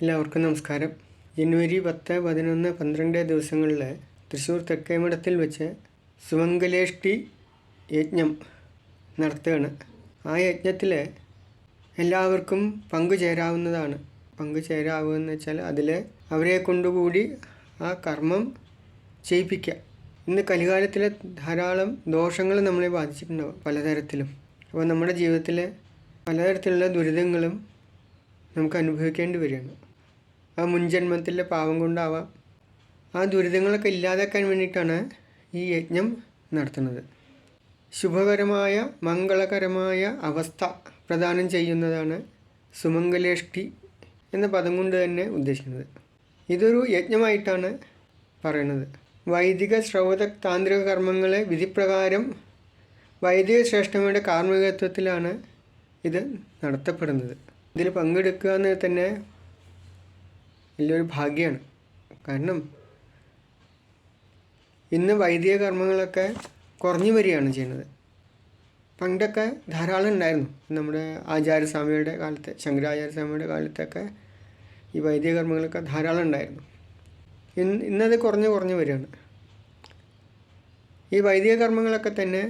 എല്ലാവർക്കും നമസ്കാരം. ജനുവരി 10, 11, 12 ദിവസങ്ങളിൽ തൃശ്ശൂർ തെക്കേമഠത്തിൽ വെച്ച് സുമംഗലേഷ്ടി യജ്ഞം നടത്തുകയാണ്. ആ യജ്ഞത്തിൽ എല്ലാവർക്കും പങ്കുചേരാവുന്നതാണ്. പങ്കുചേരാവുകയെന്ന് വെച്ചാൽ അതിൽ അവരെ കൊണ്ടുകൂടി ആ കർമ്മം ചെയ്യിപ്പിക്കുക. ഇന്ന് കലികാലത്തിലെ ധാരാളം ദോഷങ്ങൾ നമ്മളെ ബാധിച്ചിട്ടുണ്ടാവും പലതരത്തിലും. അപ്പോൾ നമ്മുടെ ജീവിതത്തിൽ പലതരത്തിലുള്ള ദുരിതങ്ങളും നമുക്ക് അനുഭവിക്കേണ്ടി വരികയാണ്. ആ മുൻജന്മത്തിലെ പാവം കൊണ്ടാവാം. ആ ദുരിതങ്ങളൊക്കെ ഇല്ലാതാക്കാൻ വേണ്ടിയിട്ടാണ് ഈ യജ്ഞം നടത്തുന്നത്. ശുഭകരമായ മംഗളകരമായ അവസ്ഥ പ്രദാനം ചെയ്യുന്നതാണ് സുമംഗലേഷ്ടി എന്ന പദം കൊണ്ട് തന്നെ ഉദ്ദേശിക്കുന്നത്. ഇതൊരു യജ്ഞമായിട്ടാണ് പറയുന്നത്. വൈദിക ശ്രൗത താന്ത്രിക കർമ്മങ്ങളെ വിധിപ്രകാരം വൈദിക ശ്രേഷ്ഠമയുടെ കാർമ്മികത്വത്തിലാണ് ഇത് നടത്തപ്പെടുന്നത്. ഇതിൽ പങ്കെടുക്കുക എന്ന് തന്നെ വലിയൊരു ഭാഗ്യമാണ്. കാരണം ഇന്ന് വൈദിക കർമ്മങ്ങളൊക്കെ കുറഞ്ഞു വരികയാണ് ചെയ്യുന്നത്. പണ്ടൊക്കെ ധാരാളം ഉണ്ടായിരുന്നു. നമ്മുടെ ആചാര്യസ്വാമിയുടെ കാലത്ത്, ശങ്കരാചാര്യസ്വാമിയുടെ കാലത്തൊക്കെ ഈ വൈദിക കർമ്മങ്ങളൊക്കെ ധാരാളം ഉണ്ടായിരുന്നു. ഇന്നത് കുറഞ്ഞു വരികയാണ്. ഈ വൈദിക കർമ്മങ്ങളൊക്കെ തന്നെ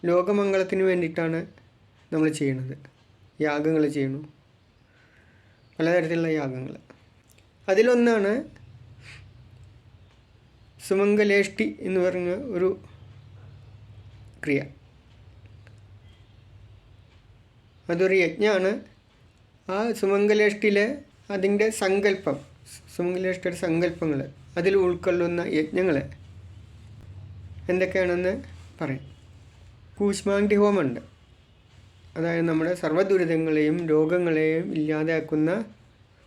ലോകമംഗളത്തിന് വേണ്ടിയിട്ടാണ് നമ്മൾ ചെയ്യുന്നത്. യാഗങ്ങൾ ചെയ്യണു, പലതരത്തിലുള്ള യാഗങ്ങൾ. അതിലൊന്നാണ് സുമംഗലേഷ്ടി എന്ന് പറഞ്ഞ ഒരു ക്രിയ. അതൊരു യജ്ഞമാണ്. ആ സുമംഗലേഷ്ടിയിലെ അതിൻ്റെ സങ്കല്പം, സുമംഗലേഷ്ടിയുടെ സങ്കല്പങ്ങൾ, അതിൽ ഉൾക്കൊള്ളുന്ന യജ്ഞങ്ങൾ എന്തൊക്കെയാണെന്ന് പറയാം. കൂശ്മാണ്ഡി ഹോമമുണ്ട്. അതായത് നമ്മുടെ സർവ്വദുരിതങ്ങളെയും രോഗങ്ങളെയും ഇല്ലാതാക്കുന്ന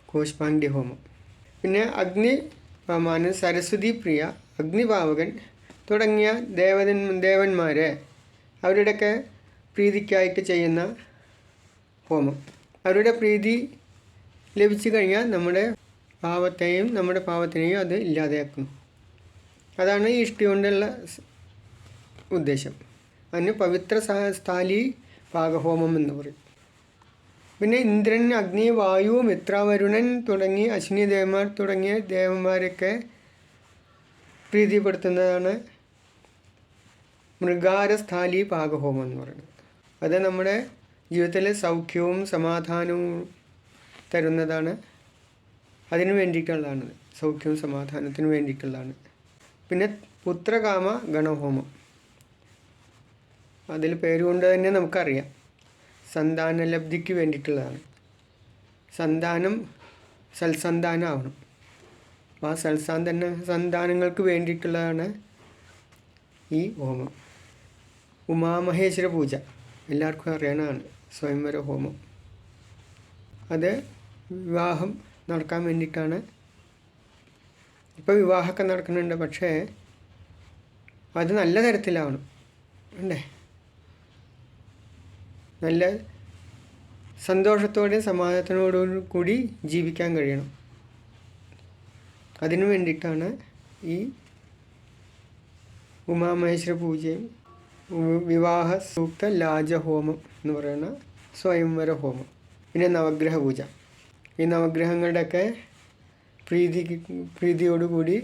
കൂശ്മാണ്ഡി ഹോമം. പിന്നെ അഗ്നിപാമാനൻ, സരസ്വതി പ്രിയ, അഗ്നിപാവകൻ തുടങ്ങിയ ദേവന്മാരെ അവരുടെയൊക്കെ പ്രീതിക്കായിട്ട് ചെയ്യുന്ന ഹോമം. അവരുടെ പ്രീതി ലഭിച്ചു കഴിഞ്ഞാൽ നമ്മുടെ പാപത്തിനെയും അത് ഇല്ലാതെയാക്കുന്നു. അതാണ് ഈ ഇഷ്ടി കൊണ്ടുള്ള ഉദ്ദേശം. അതിന് പവിത്ര സ്ഥാലി പാകഹോമം എന്ന് പറയും. പിന്നെ ഇന്ദ്രൻ, അഗ്നി, വായു, മിത്രവരുണൻ തുടങ്ങി അശ്വിനി ദേവന്മാർ തുടങ്ങിയ ദേവന്മാരൊക്കെ പ്രീതിപ്പെടുത്തുന്നതാണ് മൃഗാരസ്ഥാലി പാകഹോമം എന്ന് പറയുന്നത്. അത് നമ്മുടെ ജീവിതത്തിലെ സൗഖ്യവും സമാധാനവും തരുന്നതാണ്. അതിനു വേണ്ടിയിട്ടുള്ളതാണ്. സൗഖ്യവും സമാധാനത്തിന് വേണ്ടിയിട്ടുള്ളതാണ്. പിന്നെ പുത്രകാമ ഗണഹോമം. അതിൽ പേരുകൊണ്ട് തന്നെ നമുക്കറിയാം, സന്താനലബ്ധിക്ക് വേണ്ടിയിട്ടുള്ളതാണ്. സൽസന്താനം ആവണം. ആ സന്താനങ്ങൾക്ക് വേണ്ടിയിട്ടുള്ളതാണ് ഈ ഹോമം. ഉമാമഹേശ്വര പൂജ എല്ലാവർക്കും അറിയാനാണ്. സ്വയംവര ഹോമം. അത് വിവാഹം നടക്കാൻ വേണ്ടിയിട്ടാണ്. ഇപ്പോൾ വിവാഹമൊക്കെ നടക്കുന്നുണ്ട്. പക്ഷേ അത് നല്ല തരത്തിലാവണം. അല്ലേ? നല്ല സന്തോഷത്തോടെ സമാധാനത്തോടും കൂടി ജീവിക്കാൻ കഴിയണം. അതിനു വേണ്ടിയിട്ടാണ് ഈ ഉമാമഹേശ്വര പൂജയും വിവാഹ സൂക്ത ലാജഹോമം എന്ന് പറയുന്ന സ്വയംവര ഹോമം. പിന്നെ നവഗ്രഹ പൂജ. ഈ നവഗ്രഹങ്ങളുടെയൊക്കെ പ്രീതിയോടുകൂടി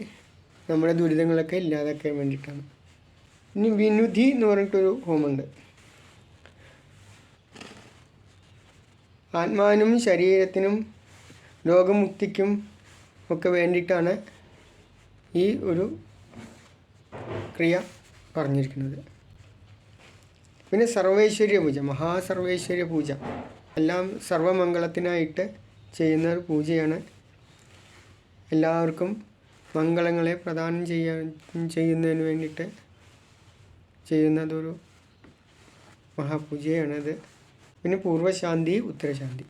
നമ്മുടെ ദുരിതങ്ങളൊക്കെ ഇല്ലാതാക്കാൻ വേണ്ടിയിട്ടാണ്. ഇനി വിനുധി എന്ന് പറഞ്ഞിട്ടൊരു ഹോമമുണ്ട്. ആത്മാവിനും ശരീരത്തിനും രോഗമുക്തിക്കും ഒക്കെ വേണ്ടിയിട്ടാണ് ഈ ഒരു ക്രിയ പറഞ്ഞിരിക്കുന്നത്. പിന്നെ സർവൈശ്വര്യ പൂജ, മഹാസർവൈശ്വര്യ പൂജ. എല്ലാം സർവമംഗളത്തിനായിട്ട് ചെയ്യുന്ന ഒരു പൂജയാണ്. എല്ലാവർക്കും മംഗളങ്ങളെ പ്രദാനം ചെയ്യുന്നതിന് വേണ്ടിയിട്ട് ചെയ്യുന്നതൊരു മഹാപൂജയാണത്. പിന്നെ പൂർവ്വശാന്തി, ഉത്തരശാന്തി.